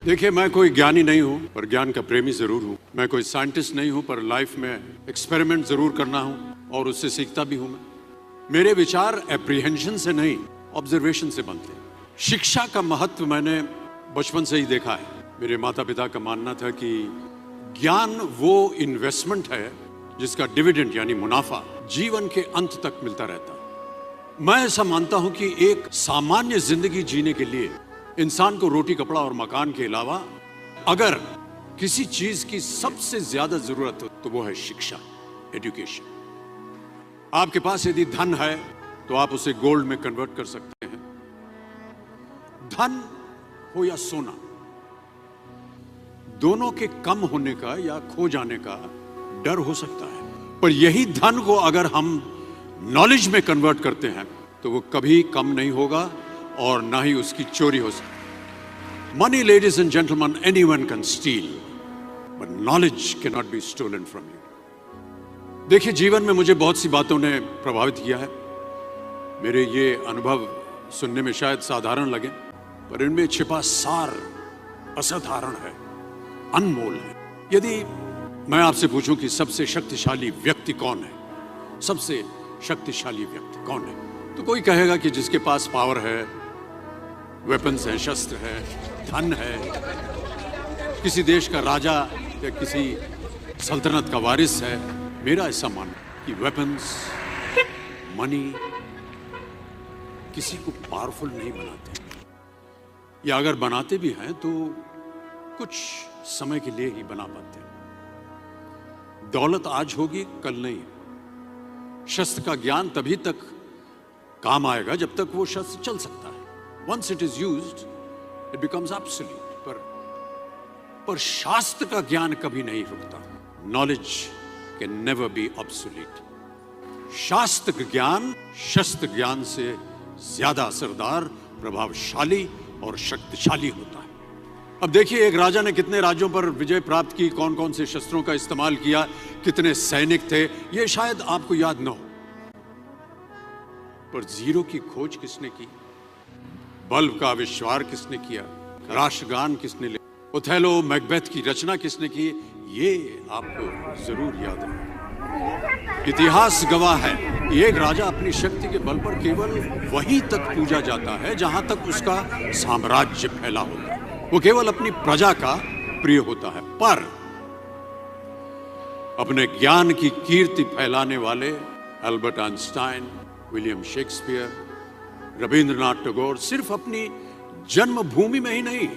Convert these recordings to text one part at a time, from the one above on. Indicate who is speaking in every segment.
Speaker 1: देखिए, मैं कोई ज्ञानी नहीं हूं, पर ज्ञान का प्रेमी जरूर हूं। मैं कोई साइंटिस्ट नहीं हूं, पर लाइफ में एक्सपेरिमेंट जरूर करना हूं और उससे सीखता भी हूं। मेरे विचार एप्रीहेंशन से नहीं, ऑब्जर्वेशन से बनते हैं। शिक्षा का महत्व मैंने बचपन से ही देखा है। मेरे माता पिता का मानना था कि ज्ञान वो इन्वेस्टमेंट है जिसका डिविडेंड यानी मुनाफा जीवन के अंत तक मिलता रहता है। मैं ऐसा मानता हूं कि एक सामान्य जिंदगी जीने के लिए इंसान को रोटी कपड़ा और मकान के अलावा अगर किसी चीज की सबसे ज्यादा जरूरत हो तो वो है शिक्षा, एजुकेशन। आपके पास यदि धन है तो आप उसे गोल्ड में कन्वर्ट कर सकते हैं। धन हो या सोना, दोनों के कम होने का या खो जाने का डर हो सकता है, पर यही धन को अगर हम नॉलेज में कन्वर्ट करते हैं तो वो कभी कम नहीं होगा और ना ही उसकी चोरी हो सकती। Money, ladies and gentleman, anyone can steal, but knowledge can not be stolen from you. देखिए, जीवन में मुझे बहुत सी बातों ने प्रभावित किया है। मेरे ये अनुभव सुनने में शायद साधारण लगे, पर इनमें छिपा सार असाधारण है, अनमोल है। यदि मैं आपसे पूछूं कि सबसे शक्तिशाली व्यक्ति कौन है, सबसे शक्तिशाली व्यक्ति कौन है, तो कोई कहेगा कि जिसके पास पावर है, वेपन्स हैं, शस्त्र है, धन है, किसी देश का राजा या किसी सल्तनत का वारिस है। मेरा ऐसा मानना कि वेपन्स, मनी किसी को पावरफुल नहीं बनाते, या अगर बनाते भी हैं तो कुछ समय के लिए ही बना पाते हैं। दौलत आज होगी, कल नहीं। शस्त्र का ज्ञान तभी तक काम आएगा जब तक वो शस्त्र चल सकता है। Once it is used, it becomes obsolete. पर शास्त्र का ज्ञान कभी नहीं रुकता। Knowledge can never be obsolete. शास्त्र ज्ञान शस्त्र ज्ञान से ज्यादा असरदार, प्रभावशाली और शक्तिशाली होता है। अब देखिए, एक राजा ने कितने राज्यों पर विजय प्राप्त की, कौन कौन से शस्त्रों का इस्तेमाल किया, कितने सैनिक थे, ये शायद आपको याद न हो, पर जीरो की खोज किसने की, बल्ब का आविष्कार किसने किया, राष्ट्रगान किसने लिखा, ओथेलो, मैकबेथ की रचना किसने की, ये आपको जरूर याद है। इतिहास गवाह है कि एक राजा अपनी शक्ति के बल पर केवल वहीं तक पूजा जाता है जहां तक उसका साम्राज्य फैला होता है। वो केवल अपनी प्रजा का प्रिय होता है। पर अपने ज्ञान की कीर्ति फैलाने वाले Albert Einstein, William Shakespeare, Rabindranath Tagore सिर्फ अपनी जन्मभूमि में ही नहीं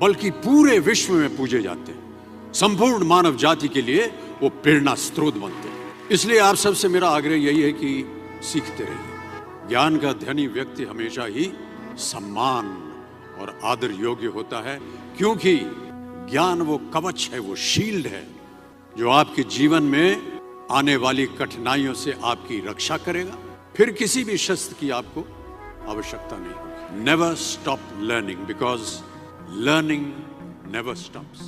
Speaker 1: बल्कि पूरे विश्व में पूजे जाते हैं। संपूर्ण मानव जाति के लिए वो प्रेरणा स्रोत बनते हैं। इसलिए आप सबसे मेरा आग्रह यही है कि सीखते रहिए। ज्ञान का धनी व्यक्ति हमेशा ही सम्मान और आदर योग्य होता है, क्योंकि ज्ञान वो कवच है, वो शील्ड है जो आपके जीवन में आने वाली कठिनाइयों से आपकी रक्षा करेगा। फिर किसी भी शस्त्र की आपको आवश्यकता नहीं होगी। Never stop learning, because learning never stops.